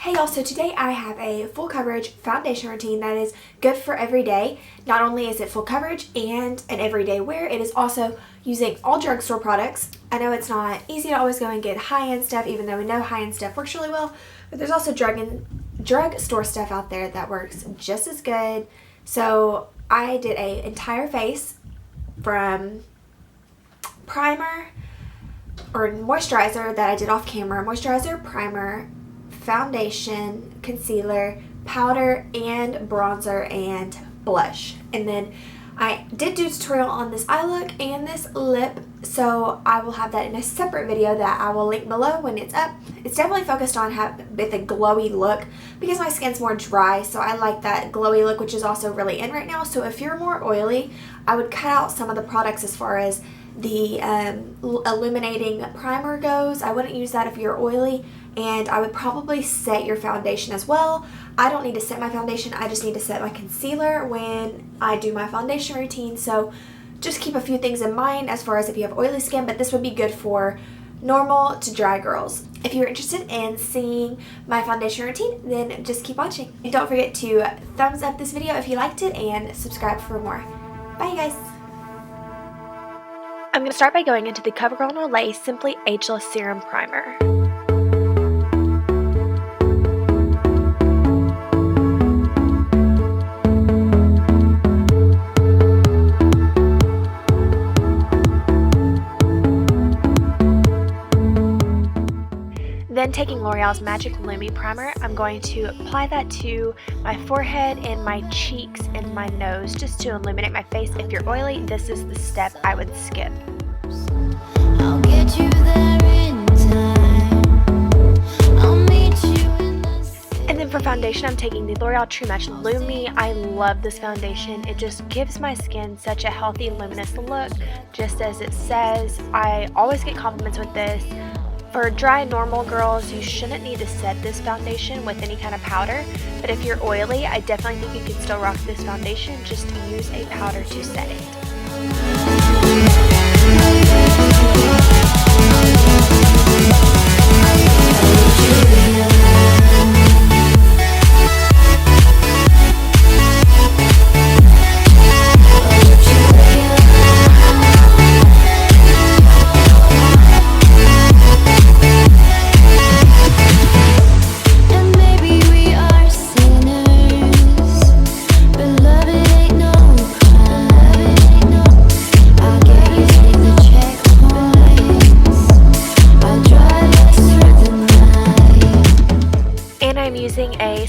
Hey y'all, so today I have a full coverage foundation routine that is good for every day. Not only is it full coverage and an everyday wear, it is also using all drugstore products. I know it's not easy to always go and get high-end stuff, even though we know high-end stuff works really well, but there's also drugstore stuff out there that works just as good. So I did an entire face from primer or moisturizer that I did off camera, moisturizer, primer, foundation, concealer, powder, and bronzer and blush. And then I did do a tutorial on this eye look and this lip, so I will have that in a separate video that I will link below when it's up. It's definitely focused on with a glowy look because my skin's more dry, so I like that glowy look, which is also really in right now. So if you're more oily, I would cut out some of the products as far as the illuminating primer goes. I wouldn't use that if you're oily, and I would probably set your foundation as well. I don't need to set my foundation, I just need to set my concealer when I do my foundation routine. So just keep a few things in mind as far as if you have oily skin, but this would be good for normal to dry girls. If you're interested in seeing my foundation routine, then just keep watching. And don't forget to thumbs up this video if you liked it and subscribe for more. Bye you guys. I'm going to start by going into the Covergirl and Olay Simply Ageless Serum Primer. Then taking L'Oreal's Magic Lumi Primer, I'm going to apply that to my forehead and my cheeks and my nose just to illuminate my face. If you're oily, this is the step I would skip. I'll get you there in time. I'll meet you in the And then for foundation, I'm taking the L'Oreal True Match Lumi. I love this foundation. It just gives my skin such a healthy, luminous look, just as it says. I always get compliments with this. For dry, normal girls, you shouldn't need to set this foundation with any kind of powder, but if you're oily, I definitely think you can still rock this foundation. Just use a powder to set it.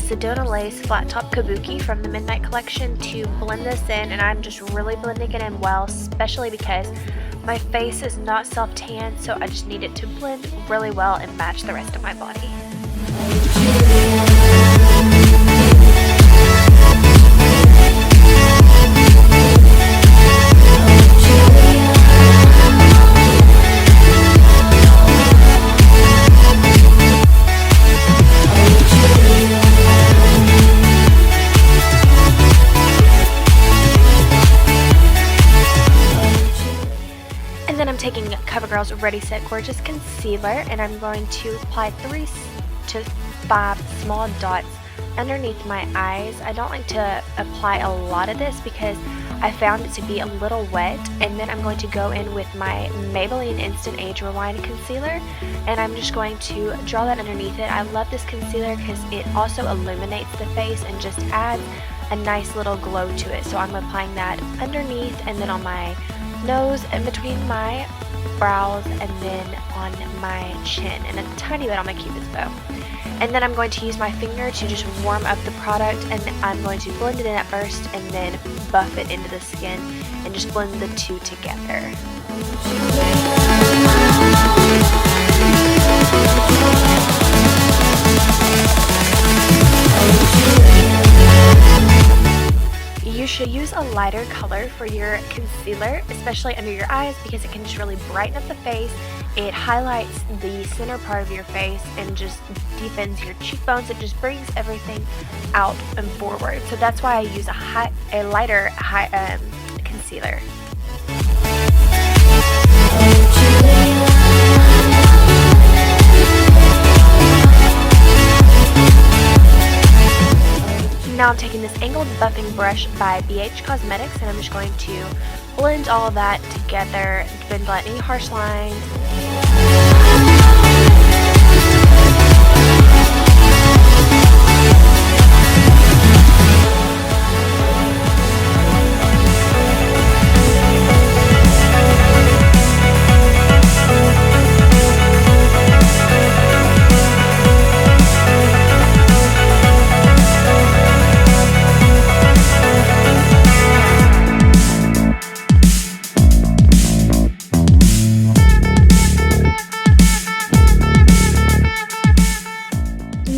Sedona Lace Flat Top Kabuki from the Midnight Collection to blend this in, and I'm just really blending it in well, especially because my face is not self-tan, so I just need it to blend really well and match the rest of my body. Taking Covergirl's Ready Set Gorgeous Concealer, and I'm going to apply 3 to 5 small dots underneath my eyes. I don't like to apply a lot of this because I found it to be a little wet, and then I'm going to go in with my Maybelline Instant Age Rewind Concealer, and I'm just going to draw that underneath it. I love this concealer because it also illuminates the face and just adds a nice little glow to it. So I'm applying that underneath and then on my nose and between my brows and then on my chin and a tiny bit on my cupid's bow. And then I'm going to use my finger to just warm up the product, and I'm going to blend it in at first and then buff it into the skin and just blend the two together. You should use a lighter color for your concealer, especially under your eyes, because it can just really brighten up the face. It highlights the center part of your face and just deepens your cheekbones. It just brings everything out and forward. So that's why I use a lighter concealer. Now I'm taking this angled buffing brush by BH Cosmetics, and I'm just going to blend all of that together, blend out any harsh lines.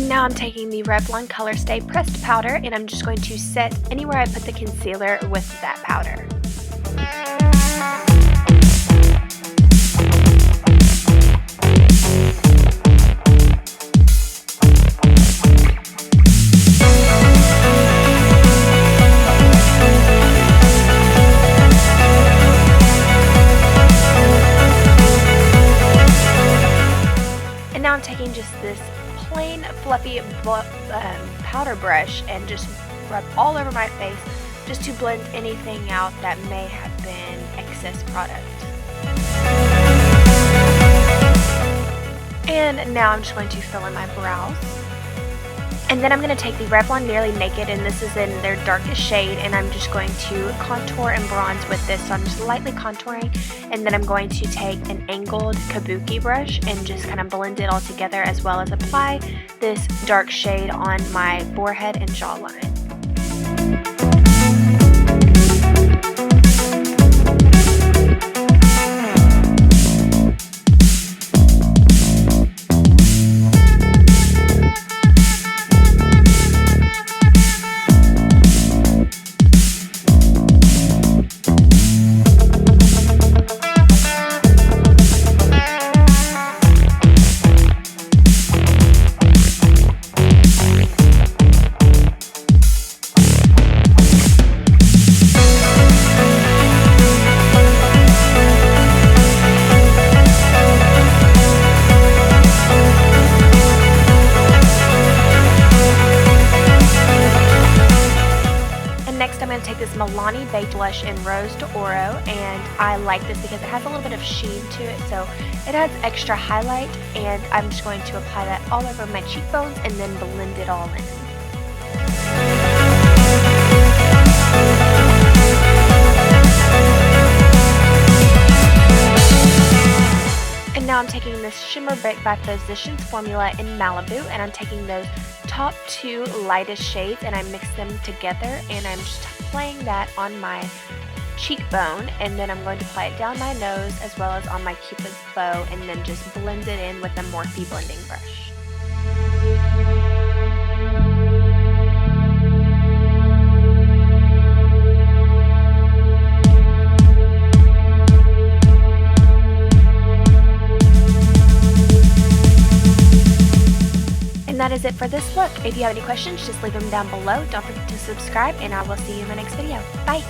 Now I'm taking the Revlon Colorstay pressed powder, and I'm just going to set anywhere I put the concealer with that powder. And now I'm taking just this plain fluffy powder brush and just rub all over my face just to blend anything out that may have been excess product. And now I'm just going to fill in my brows. And then I'm going to take the Revlon Nearly Naked, and this is in their darkest shade, and I'm just going to contour and bronze with this. So I'm just lightly contouring, and then I'm going to take an angled kabuki brush and just kind of blend it all together, as well as apply this dark shade on my forehead and jawline. Next, I'm going to take this Milani Beige Blush in Rose d'Oro, and I like this because it has a little bit of sheen to it, so it adds extra highlight, and I'm just going to apply that all over my cheekbones and then blend it all in. And now I'm taking this Shimmer Baked by Physicians formula in Malibu, and I'm taking those top two lightest shades and I mix them together, and I'm just applying that on my cheekbone, and then I'm going to apply it down my nose as well as on my Cupid's bow, and then just blend it in with a Morphe blending brush. And that is it for this look. If you have any questions, just leave them down below. Don't forget to subscribe, and I will see you in my next video. Bye!